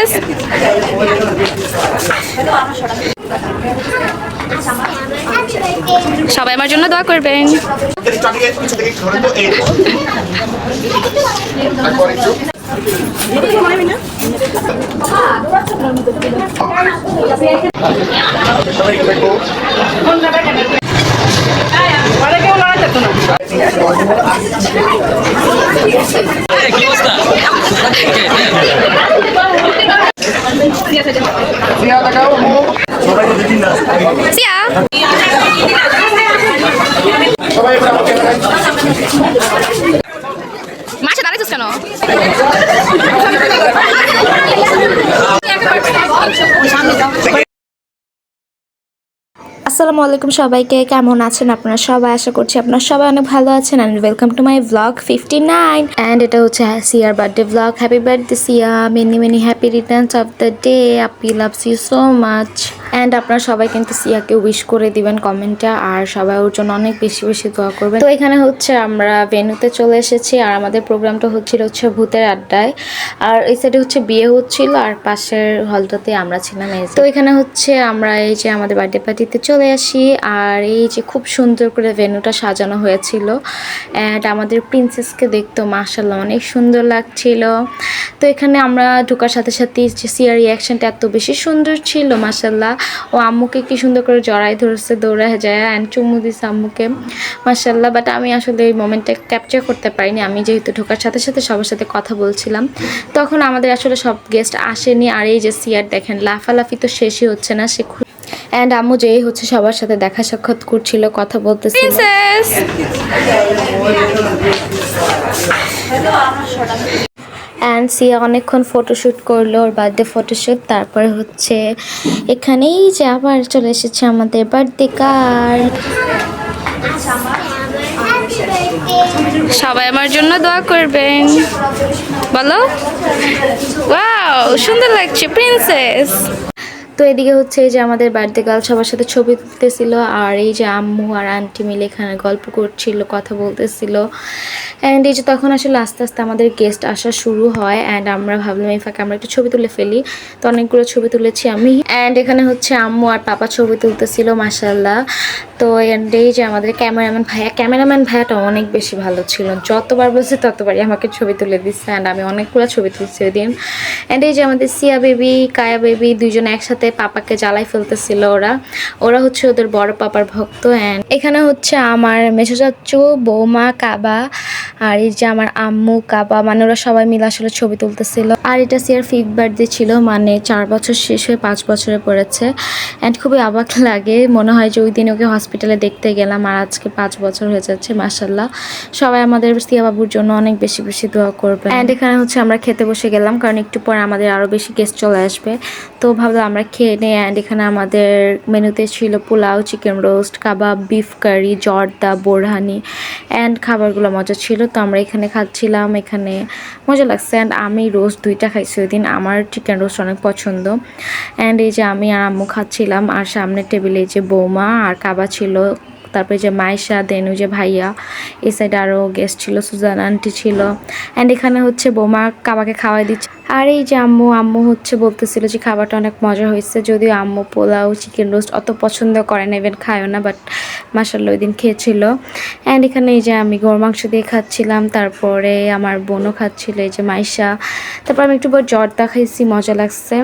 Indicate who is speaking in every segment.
Speaker 1: Princess. সবাই আমার জন্য দোয়া করবেন। মাসে দাঁড়াইছিস কেন?
Speaker 2: আসসালামু আলাইকুম সবাইকে, কেমন আছেন আপনারা সবাই? আশা করছি আপনারা সবাই অনেক ভালো আছেন। And welcome to my blog 59। And এটা হচ্ছে সিয়ার birthday blog. Happy birthday Siya, many many happy returns of the day. আপি loves you so much. And আপনারা সবাই কিন্তু সিয়াকে উইশ করে দিবেন কমেন্টে, আর সবাই ওর জন্য অনেক বেশি বেশি দোয়া করবেন। তো এখানে হচ্ছে আমরা ভেন্যুতে চলে এসেছি, আর আমাদের প্রোগ্রামটা হচ্ছে ভূতের আড্ডায়। আর এই সাইডে হচ্ছে বিয়ে হচ্ছিল, আর পাশের হলটাতে আমরা ছিলাম। তো এখানে হচ্ছে আমরা এই যে আমাদের বার্থডে পার্টিতে চলে আসি, আর এই যে খুব সুন্দর করে ভেন্যুটা সাজানো হয়েছিল। অ্যান্ড আমাদের প্রিন্সেসকে দেখতে মাশাআল্লাহ অনেক সুন্দর লাগছিল। তো এখানে আমরা ঢোকার সাথে সাথে সিয়ার রিয়াকশনটা এত বেশি সুন্দর ছিল মাশাআল্লাহ। ও আম্মুকে কি সুন্দর করে জড়াই ধরছে, দৌড়ে যায় অ্যান্ড চুমু দিছে আম্মুকে মাশাআল্লাহ। বাট আমি আসলে এই মোমেন্টটা ক্যাপচার করতে পারিনি। আমি যেহেতু ঢোকার সাথে সাথে সবার সাথে কথা বলছিলাম, তখন আমাদের আসলে সব গেস্ট আসেনি। আর এই যে সিয়ার দেখেন লাফালাফি তো শেষই হচ্ছে না, সে অ্যান্ড আম্মু যেই হচ্ছে সবার সাথে দেখা সাক্ষাৎ করছিল, কথা বলতেছিল। অ্যান্ড সিয়া অনেকক্ষণ ফটোশ্যুট করলো, ওর বার্থডে ফটোশ্যুট। তারপরে হচ্ছে এখানেই যে আবার চলে এসেছে আমাদের বার্থডে কার্ড।
Speaker 1: সবাই আমার জন্য দোয়া করবেন। বলো, ওয়াও সুন্দর লাগছে প্রিন্সেস।
Speaker 2: তো এদিকে হচ্ছে এই যে আমাদের বার্থডে গার্ল সবার সাথে ছবি তুলতেছিল, আর এই যে আম্মু আর আন্টি মিলে এখানে গল্প করছিল, কথা বলতেছিল। অ্যান্ড এই যে তখন আসলে আস্তে আস্তে আমাদের গেস্ট আসা শুরু হয়, অ্যান্ড আমরা ভাবলাম এই ফাঁকে আমরা একটু ছবি তুলে ফেলি। তো অনেকগুলো ছবি তুলেছি আমি। অ্যান্ড এখানে হচ্ছে আম্মু আর পাপা ছবি তুলতেছিল মাশাআল্লাহ। তো অ্যান্ড এই যে আমাদের ক্যামেরাম্যান ভাইয়াটা অনেক বেশি ভালো ছিল, যতবার বলছে ততবারই আমাকে ছবি তুলে দিচ্ছে। অ্যান্ড আমি অনেকগুলো ছবি তুলছি ওই দিন। অ্যান্ড এই যে আমাদের সিয়া বেবি, কায়া বেবি দুইজনে একসাথে পাপাকে জ্বালাই ফেলতেছিল। ওরা হচ্ছে ওদের বড় পাপার ভক্ত। অ্যান্ড এখানে হচ্ছে আমার মেসো চাচ্চু, বৌমা, কাবা, আর এই যে আমার আম্মু, কাবা, মানে ওরা সবাই মিলে আসলে ছবি তুলতেছিল। আর এটা সিয়ার 5th বার্থডে ছিল, মানে 4 বছর শেষ হয়ে 5 বছরে পড়েছে। অ্যান্ড খুবই অবাক লাগে, মনে হয় যে ওই দিন ওকে হসপিটালে দেখতে গেলাম, আর আজকে 5 বছর হয়ে যাচ্ছে মাশাআল্লাহ। সবাই আমাদের সিয়া বাবুর জন্য অনেক বেশি বেশি দোয়া করবে। অ্যান্ড এখানে হচ্ছে আমরা খেতে বসে গেলাম, কারণ একটু পরে আমাদের আরও বেশি গেস্ট চলে আসবে। তো ভাবলাম আমরা খেয়ে নেই। অ্যান্ড এখানে আমাদের মেনুতে ছিল পোলাও, চিকেন রোস্ট, কাবাব, বিফ কারি, জর্দা, বোরহানি। অ্যান্ড খাবারগুলো মজা ছিল, তো আমরা এখানে খাচ্ছিলাম, এখানে মজা লাগছে। অ্যান্ড আমি রোস্ট 2টা খাইছি ওই দিন, আমার চিকেন রোস্ট অনেক পছন্দ। অ্যান্ড এই যে আমি আর আম্মু খাচ্ছিলাম, আর সামনের টেবিলে যে বৌমা আর কাবা ছিল, তারপরে যে মাইশা, দেনু যে ভাইয়া, এই সাইডে আরও গেস্ট ছিল, সুজান আন্টি ছিল। অ্যান্ড এখানে হচ্ছে বৌমা কাবাকে খাওয়াই দিচ্ছে। আর এই যে আম্মু হচ্ছে বলতেছিল যে খাবারটা অনেক মজা হয়েছে, যদিও আম্মু পোলাও, চিকেন রোস্ট অত পছন্দ করে না, ইভেন খায়ও না, বাট মাশাআল্লাহ ওই দিন খেয়েছিল। অ্যান্ড এখানে এই যে আমি গরুর মাংস দিয়ে খাচ্ছিলাম, তারপরে আমার বোনও খাচ্ছিল, এই যে মাইশা। তারপর আমি একটু জর্দা খাইছি, মজা লাগছে।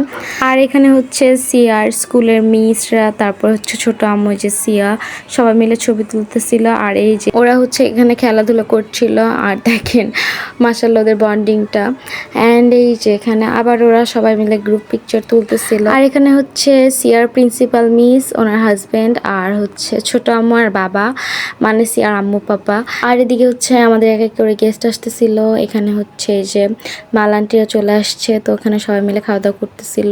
Speaker 2: আর এখানে হচ্ছে সিয়ার স্কুলের মিসরা, তারপর হচ্ছে ছোট আম্মু যে সিয়া, সবাই মিলে ছবি তুলতেছিল। আর এই যে ওরা হচ্ছে এখানে খেলাধুলা করছিল, আর দেখেন মাশাআল্লাহ ওদের বন্ডিংটা। অ্যান্ড এই যে এখানে আবার ওরা সবাই মিলে গ্রুপ পিকচার তুলতেছিল। আর এখানে হচ্ছে সিয়ার প্রিন্সিপাল মিস, ওনার হাজব্যান্ড, আর হচ্ছে ছোট আম্মু আর বাবা, মানে সিয়ার আম্মু পাপা। আর এদিকে হচ্ছে আমাদের এক এক করে গেস্ট আসতেছিল। এখানে হচ্ছে যে মালান্টিরা চলে আসছে, তো ওখানে সবাই মিলে খাওয়া দাওয়া করতেছিল।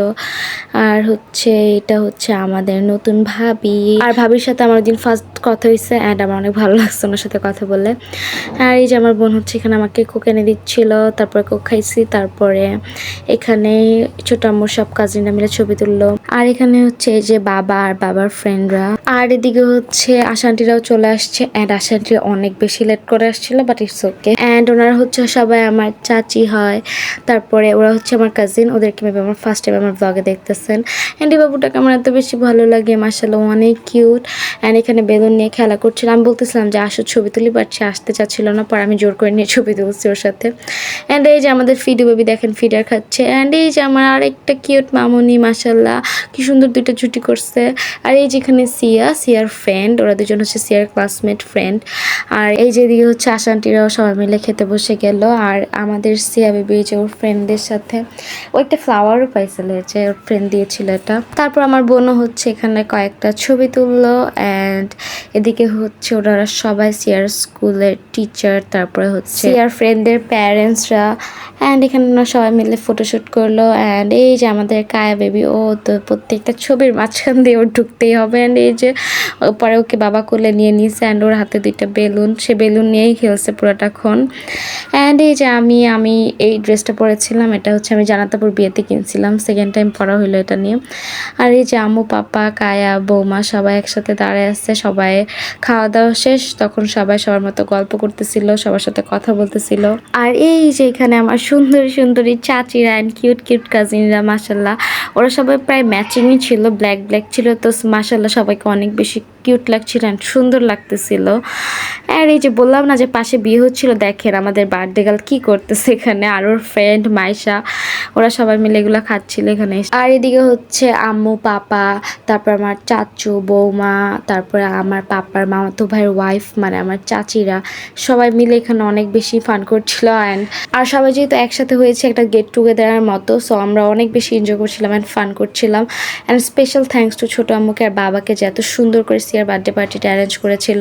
Speaker 2: আর হচ্ছে এটা হচ্ছে আমাদের নতুন ভাবি, আর ভাবির সাথে আমার দিন ফার্স্ট কথা হয়েছে অ্যান্ড আমার অনেক ভালো লাগছে ওনার সাথে কথা বলে। আর এই যে আমার বোন হচ্ছে এখানে আমাকে কোক এনে দিচ্ছিল, তারপরে কোক খাইছি, তারপরে এখানে ছোট আম্মুর সব কাজিনরা মিলে ছবি তুললো। আর এখানে হচ্ছে এই যে বাবা আর বাবার ফ্রেন্ডরা, আর এদিকে হচ্ছে আশান্টিরাও চলে আসছে অ্যান্ড আশান্টি অনেক বেশি লেট করে আসছিল, বাট ইটস ওকে। অ্যান্ড ওনারা হচ্ছে সবাই আমার চাচি হয়, তারপরে ওরা হচ্ছে আমার কাজিন, ওদেরকে মেবি আমার ফার্স্ট টাইম আমার ব্লগে দেখতেছেন। অ্যান্ড এই বাবুটাকে আমার এত বেশি ভালো লাগে, মাশাআল্লাহ অনেক কিউট। অ্যান্ড এখানে বেলুন নিয়ে খেলা করছিল, আমি বলতেছিলাম যে আসো ছবি তুলি, বাট সে আসতে চাচ্ছিল না, পরে আমি জোর করে নিয়ে ছবি তুলছি ওর সাথে। অ্যান্ড এই যে আমাদের ফিডু বেবি দেখেন ফিডার খাচ্ছে। অ্যান্ড এই যে আমার আরেকটা কিউট মামুনি, মাশাআল্লাহ কি সুন্দর দুইটা জুটি করছে। আর এই যেখানে সিয়ার ফ্রেন্ড, ওরা দুজন হচ্ছে সিয়ার ক্লাসমেট ফ্রেন্ড। আর এই যে দিকে হচ্ছে আশান্টিরাও সবাই মিলে খেতে বসে গেল। আর আমাদের সিয়া বেবি যে ওর ফ্রেন্ডদের সাথে ও একটা ফ্লাওয়ারও পাইছিল, যে ওর ফ্রেন্ড দিয়েছিল এটা। তারপর আমার বোনও হচ্ছে এখানে কয়েকটা ছবি তুললো। অ্যান্ড এদিকে হচ্ছে ওরা সবাই সিয়ার স্কুলের টিচার, তারপরে হচ্ছে সিয়ার ফ্রেন্ডদের প্যারেন্টসরা। অ্যান্ড এখানে ওরা সবাই মিলে ফটোশ্যুট করলো। অ্যান্ড এই যে আমাদের কায়া বেবি, ও তো প্রত্যেকটা ছবির মাঝখান দিয়ে ওর ঢুকতেই হবে। অ্যান্ড এই যে পরে ওকে বাবা কোলে নিয়ে নিয়েছে, অ্যান্ড ওর হাতে দুইটা বেলুন, সে বেলুন নিয়েই খেলছে পুরোটাক্ষণ। অ্যান্ড এই যে আমি এই ড্রেসটা পরেছিলাম, এটা হচ্ছে আমি জানাতাপুর বিয়েতে কিনছিলাম, সেকেন্ড টাইম পরা হইলো এটা নিয়ে। আর এই যে আম্মু পাপা কায়া বৌমা সবাই একসাথে দাঁড়ায় আসছে, সবাই খাওয়া দাওয়া শেষ, তখন সবাই সবার মতো গল্প করতেছিল, সবার সাথে কথা বলতেছিল। আর এই যে এখানে আমার সুন্দরী সুন্দরী চাচিরা অ্যান্ড কিউট কিউট কাজিনরা, মাশাল্লাহ ওরা সবাই প্রায় ম্যাচিংই ছিল, ব্ল্যাক ছিল, তো মাশাল্লাহ সবাইকে অনেক বেশি কিউট লাগছিল অ্যান্ড সুন্দর লাগতেছিল। আর এই যে বললাম না যে পাশে বিয়ে হচ্ছিল, দেখেন আমাদের বার্থডে গার্ল কি করতেছে এখানে, আর ওর ফ্রেন্ড মাইশা, ওরা সবাই মিলে এগুলো খাচ্ছিল এখানে। আর এদিকে হচ্ছে আম্মু পাপা, তারপর আমার চাচু বৌমা, তারপরে আমার পাপার মামাতো ভাইয়ের ওয়াইফ মানে আমার চাচিরা, সবাই মিলে এখানে অনেক বেশি ফান করছিল। অ্যান্ড আর সবাই যেহেতু একসাথে হয়েছে একটা গেট টুগেদারের মতো, সো আমরা অনেক বেশি এনজয় করছিলাম অ্যান্ড ফান করছিলাম। অ্যান্ড স্পেশাল থ্যাঙ্কস টু ছোটো আম্মুকে আর বাবাকে যে এত সুন্দর করে সিয়ার বার্থডে পার্টিটা অ্যারেঞ্জ করেছিল।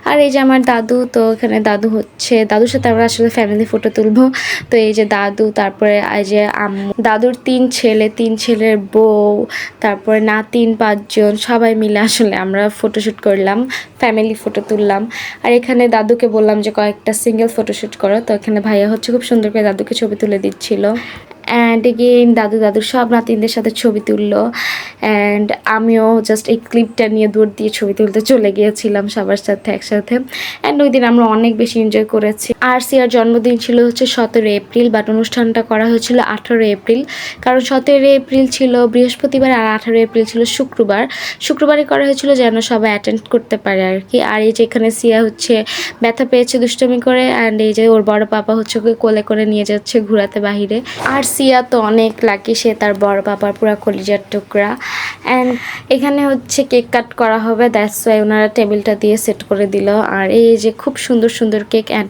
Speaker 2: আর এই যে আমার দাদু, তো এখানে দাদু হচ্ছে, দাদুর সাথে আমরা আসলে ফ্যামিলি ফটো তুলবো। তো এই যে দাদু, তারপরে এই যে আম্মু, দাদুর 3 ছেলে, 3 ছেলের বউ, তারপরে নাতিন 5 জন, সবাই মিলে আসলে আমরা ফটোশ্যুট করলাম, ফ্যামিলি ফটো তুললাম। আর এখানে দাদুকে বললাম যে কয়েকটা সিঙ্গেল ফটোশ্যুট করো, তো এখানে ভাইয়া হচ্ছে খুব সুন্দর করে দাদুকে ছবি তুলে দিচ্ছিল। অ্যান্ড এগেইন দাদুর সব নাতিনদের সাথে ছবি তুললো। অ্যান্ড আমিও জাস্ট এই ক্লিপটা নিয়ে দৌড় দিয়ে ছবি তুলতে চলে গিয়েছিলাম সবার সাথে একসাথে। অ্যান্ড ওই দিন আমরা অনেক বেশি এনজয় করেছি। আর সিয়ার জন্মদিন ছিল হচ্ছে 17 এপ্রিল, বাট অনুষ্ঠানটা করা হয়েছিল 18 এপ্রিল, কারণ 17 এপ্রিল ছিল বৃহস্পতিবার আর 18 এপ্রিল ছিল শুক্রবারে করা হয়েছিল যেন সবাই অ্যাটেন্ড করতে পারে আর কি। আর এই যে এখানে সিয়া হচ্ছে ব্যথা পেয়েছে দুষ্টমি করে, অ্যান্ড এই যে ওর বড় পাপা হচ্ছে ওকে কোলে করে নিয়ে যাচ্ছে ঘোরাতে বাহিরে। আর সিয়া তো অনেক লাকি, সে তার বড় পাপার পুরা কলিজার টুকরা। অ্যান্ড এখানে হচ্ছে কেক কাট করা হবে, দ্যাটস ওয়াই ওনারা টেবিলটা দিয়ে সেট করে দিল। আর এই যে খুব সুন্দর সুন্দর কেক, অ্যান্ড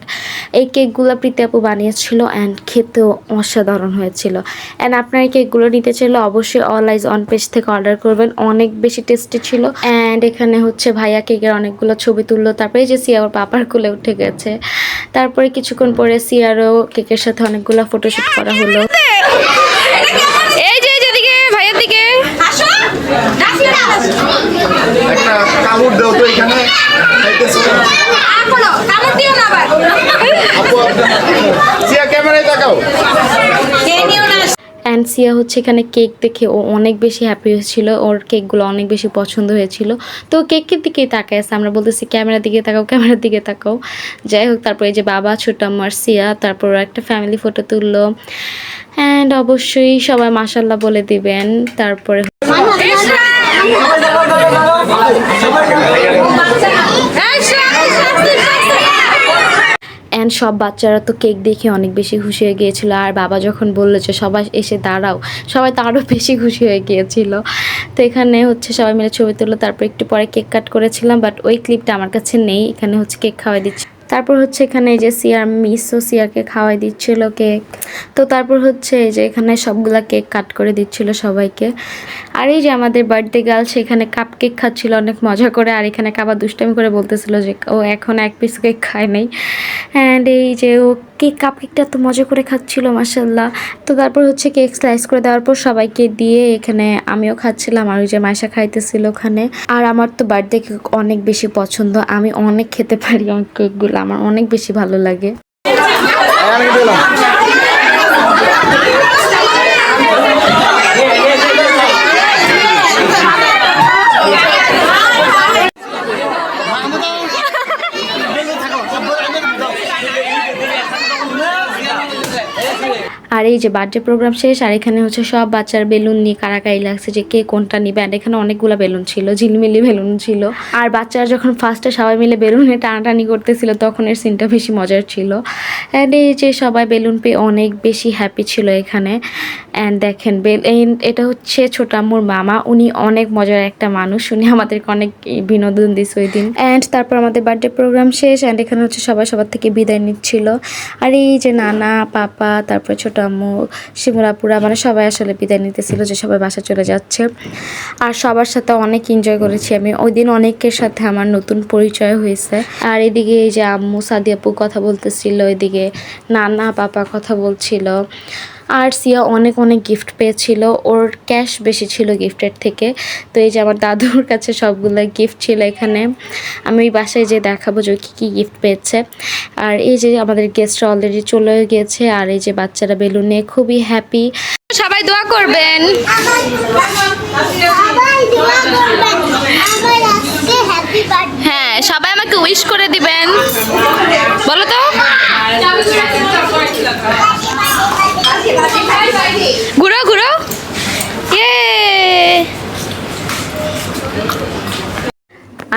Speaker 2: এই কেকগুলো প্রীতি আপু বানিয়েছিল অ্যান্ড খেতেও অসাধারণ হয়েছিল। অ্যান্ড আপনার এই কেকগুলো নিতে চাইলে অবশ্যই অল আইজ অন পেজ থেকে অর্ডার করবেন, অনেক বেশি টেস্টি ছিল। অ্যান্ড এখানে হচ্ছে ভাইয়া কেকের অনেকগুলো ছবি তুললো, তারপরে এই যে সিয়া ওর পাপার কোলে উঠে গেছে। তারপরে কিছুক্ষণ পরে সিয়ারও কেকের সাথে অনেকগুলো ফটোশ্যুট করা হলো।
Speaker 1: এই যে দিকে ভাইয়ের দিকে আসো,
Speaker 3: একটা কামড় দাও তো এখানে খাইতেছো
Speaker 1: আপলো কামড় দিও না আবার
Speaker 3: আপু সিয়া ক্যামেরায় তাকাও
Speaker 1: কে নিও না।
Speaker 2: অ্যান্ড সিয়া হচ্ছে এখানে কেক দেখে ও অনেক বেশি হ্যাপি হয়েছিল, ওর কেকগুলো অনেক বেশি পছন্দ হয়েছিল, তো কেকের দিকেই তাকায় আছে, আমরা বলতেছি ক্যামেরার দিকে তাকাও। যাই হোক, তারপরে এই যে বাবা ছোট আমার সিয়া, তারপর একটা ফ্যামিলি ফটো তুললো। অ্যান্ড অবশ্যই সবাই মাশাল্লাহ বলে দিবেন। তারপরে অ্যান্ড সব বাচ্চারা তো কেক দেখে অনেক বেশি খুশি হয়ে গিয়েছিল। আর বাবা যখন বললো যে সবাই এসে দাঁড়াও, সবাই তো আরও বেশি খুশি হয়ে গিয়েছিল। তো এখানে হচ্ছে সবাই মিলে ছবি তুললো, তারপর একটু পরে কেক কাট করেছিলাম, বাট ওই ক্লিপটা আমার কাছে নেই। এখানে হচ্ছে কেক খাওয়াই দিচ্ছি, তারপর হচ্ছে এখানে এই যে সিয়ার মিসও সিয়াকে খাওয়াই দিচ্ছিল কেক। তো তারপর হচ্ছে এই যে এখানে সবগুলা কেক কাট করে দিচ্ছিল সবাইকে। আর এই যে আমাদের বার্থডে গার্ল সেখানে কাপ কেক খাচ্ছিল অনেক মজা করে, আর এখানে আবার দুষ্টামি করে বলতেছিল যে ও এখন 1 পিস কেক খায় নাই। অ্যান্ড এই যে ও কেকটা তো মজা করে খাচ্ছিল মাশাআল্লাহ। তো তারপর হচ্ছে কেক স্লাইস করে দেওয়ার পর সবাইকে দিয়ে এখানে আমিও খাচ্ছিলাম, আর ওই যে মাইশা খাইতেছিল ওখানে। আর আমার তো বার্থডে কেক অনেক বেশি পছন্দ, আমি অনেক খেতে পারি কেকগুলো, আমার অনেক বেশি ভালো লাগে। আর এই যে বার্থডে প্রোগ্রাম শেষ, আর এখানে হচ্ছে সব বাচ্চার বেলুন নিয়ে কারাকারি লাগছে যে কে কোনটা নিবে। আর এখানে অনেকগুলো বেলুন ছিল, ঝিলমিলি বেলুন ছিল। আর বাচ্চারা যখন ফার্স্টে সবাই মিলে বেলুনে টানাটানি করতেছিল তখন এর সিনটা বেশি মজার ছিল। অ্যান্ড এই যে সবাই বেলুন পেয়ে অনেক বেশি হ্যাপি ছিল এখানে। অ্যান্ড দেখেন এটা হচ্ছে ছোট আম্মুর মামা, উনি অনেক মজার একটা মানুষ, উনি আমাদেরকে অনেক বিনোদন দিচ্ছে ওই দিন। অ্যান্ড তারপর আমাদের বার্থডে প্রোগ্রাম শেষ, অ্যান্ড এখানে হচ্ছে সবার থেকে বিদায় নিচ্ছিল। আর এই যে নানা, পাপা, তারপর ছোট আম্মু, শিমুলাপুরা, মানে সবাই আসলে বিদায় নিতেছিল যে সবাই বাসা চলে যাচ্ছে। আর সবার সাথে অনেক এনজয় করেছি আমি ওই দিন, অনেকের সাথে আমার নতুন পরিচয় হয়েছে। আর এদিকে এই যে আম্মু সাদিয়াপু কথা বলতেছিল, এদিকে নানা পাপা কথা বলছিল। আর সিয়া অনেক গিফট পেয়েছিল, ওর ক্যাশ বেশি ছিল গিফটের থেকে। তো এই যে আমার দাদুর কাছে সবগুলো গিফট ছিল এখানে, আমি ওই বাসায় যে দেখাবো যে কী গিফট পেয়েছে। আর এই যে আমাদের গেস্টরা অলরেডি চলে গিয়েছে, আর এই যে বাচ্চারা বেলুন নিয়ে খুবই হ্যাপি।
Speaker 1: সবাই দোয়া করবেন। হ্যাঁ, সবাই আমাকে উইশ করে দিবেন, বলো তো। ঘুরো ঘুরো,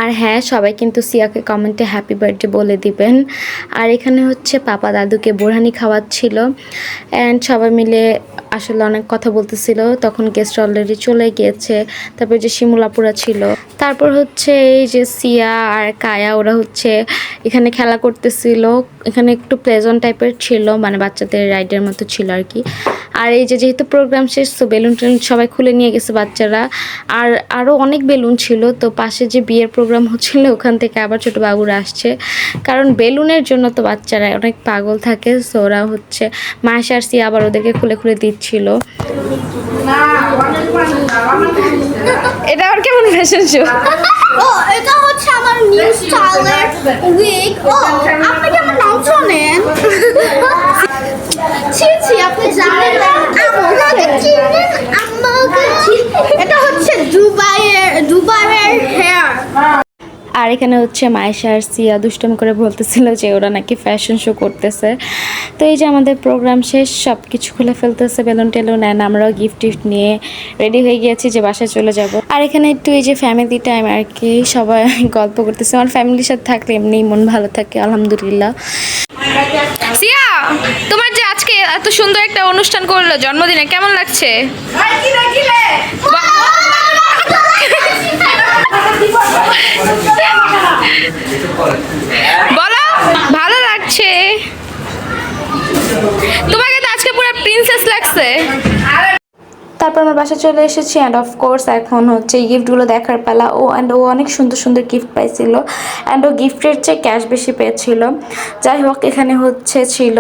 Speaker 2: আর হ্যাঁ, সবাই কিন্তু সিয়াকে কমেন্টে হ্যাপি বার্থডে বলে দিবেন। আর এখানে হচ্ছে পাপা দাদুকে বোরহানি খাওয়াচ্ছিল, অ্যান্ড সবাই মিলে আসলে অনেক কথা বলতেছিল। তখন গেস্ট অলরেডি চলে গিয়েছে। তারপর যে শিমুলাপুরা ছিল, তারপর হচ্ছে এই যে সিয়া আর কায়া, ওরা হচ্ছে এখানে খেলা করতেছিল। এখানে একটু প্লেজেন্ট টাইপের ছিল, মানে বাচ্চাদের রাইডের মতো ছিল আর কি। আর এই যে যেহেতু প্রোগ্রাম শেষ, তো বেলুন টেলুন সবাই খুলে নিয়ে গেছে বাচ্চারা। আর আরও অনেক বেলুন ছিল। তো পাশে যে বিয়ের প্রোগ্রাম হচ্ছিল ওখান থেকে আবার ছোটো বাবুরা আসছে, কারণ বেলুনের জন্য তো বাচ্চারা অনেক পাগল থাকে। সো ওরা হচ্ছে মায়ের আসছি আবার ওদেরকে খুলে দিচ্ছিল।
Speaker 1: এটা আর কেমন ফ্যাশন শো?
Speaker 4: ও এটা হচ্ছে আমার নিউ স্টাইলের উইগ। ও আপনি কি আমার নাম শোনেন? ছি আপনি জানেন না আমাকে চিনেন? এটা হচ্ছে দুবাইয়ের হেয়ার।
Speaker 2: আর এখানে হচ্ছে মায়েশা আর সিয়া দুষ্টমি করে বলতেছিল যে ওরা নাকি ফ্যাশন শো করতেছে। তো এই যে আমাদের প্রোগ্রাম শেষ, সব কিছু খুলে ফেলতেছে, বেলুন টেলুন, অ্যান্ড আমরাও গিফট নিয়ে রেডি হয়ে গিয়েছি যে বাসায় চলে যাব। আর এখানে একটু এই যে ফ্যামিলি টাইম আর কি, সবাই গল্প করতেছে। আমার ফ্যামিলির সাথে থাকলে এমনিই মন ভালো থাকে, আলহামদুলিল্লাহ।
Speaker 1: সিয়া, তোমার যে আজকে এত সুন্দর একটা অনুষ্ঠান করলো জন্মদিনে, কেমন লাগছে? বলো, ভালো লাগছে? তোমাকে তো আজকে পুরো প্রিন্সেস লাগছে।
Speaker 2: তারপর আমার বাসায় চলে এসেছি, অ্যান্ড অফকোর্স এখন হচ্ছে এই গিফটগুলো দেখার পালা। ও অনেক সুন্দর গিফট পাইছিল, অ্যান্ড ও গিফটের চেয়ে ক্যাশ বেশি পেয়েছিল। যাই হোক, এখানে হচ্ছে ছিল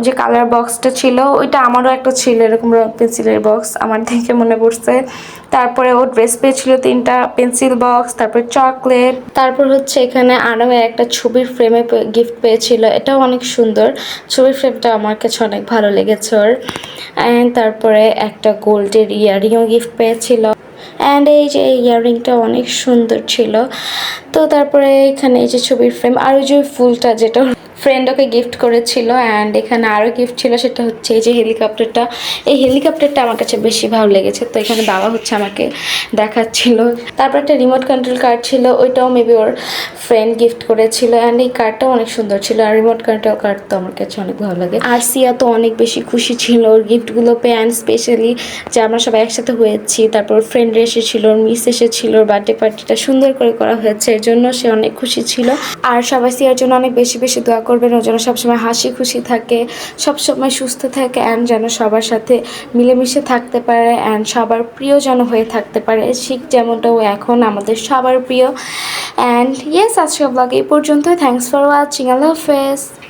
Speaker 2: যে কালার বক্সটা ছিল, ওইটা আমারও একটা ছিল এরকম পেন্সিলের বক্স, আমার দেখে মনে পড়ছে। তারপরে ও ড্রেস পেয়েছিল 3টা পেন্সিল বক্স, তারপর চকলেট। তারপর হচ্ছে এখানে আনামের একটা ছবির ফ্রেমে গিফট পেয়েছিল, এটাও অনেক সুন্দর। ছবির ফ্রেমটা আমার কাছে অনেক ভালো লেগেছে ওর। অ্যান্ড তারপরে একটা গোল্ডের ইয়াররিংও গিফট পেয়েছিল, অ্যান্ড এই যে ইয়াররিংটা অনেক সুন্দর ছিল। তো তারপরে এখানে এই যে ছবির ফ্রেম, আর ওই যে ফুলটা যেটা ফ্রেন্ড ওকে গিফট করেছিল। অ্যান্ড এখানে আরও গিফট ছিল, সেটা হচ্ছে এই যে হেলিকপ্টারটা। এই হেলিকপ্টারটা আমার কাছে বেশি ভালো লেগেছে, তো এখানে বাবা হচ্ছে আমাকে দেখাচ্ছিল। তারপর একটা রিমোট কন্ট্রোল কার ছিল, ওইটাও মেবি ওর ফ্রেন্ড গিফট করেছিল, অ্যান্ড এই কারটাও অনেক সুন্দর ছিল। আর রিমোট কন্ট্রোল কার তো আমার কাছে অনেক ভালো লাগে। আর সিয়া তো অনেক বেশি খুশি ছিল ওর গিফটগুলো পেয়ে, অ্যান্ড স্পেশালি যে আমরা সবাই একসাথে হয়েছি, তারপর ফ্রেন্ড এসেছিল, ওর মিস এসেছিল, ওর বার্থডে পার্টিটা সুন্দর করে করা হয়েছে, এর জন্য সে অনেক খুশি ছিল। আর সবাই সিয়ার জন্য অনেক বেশি দোয়া করবেন, ও যেন সবসময় হাসি খুশি থাকে, সবসময় সুস্থ থাকে, অ্যান্ড যেন সবার সাথে মিলেমিশে থাকতে পারে, অ্যান্ড সবার প্রিয় যেন হয়ে থাকতে পারে, ঠিক যেমনটা ও এখন আমাদের সবার প্রিয়। অ্যান্ড ইয়েস, আজকের ব্লগ এই পর্যন্ত। থ্যাংকস ফর ওয়াচিং, আল্লাহ হাফেজ।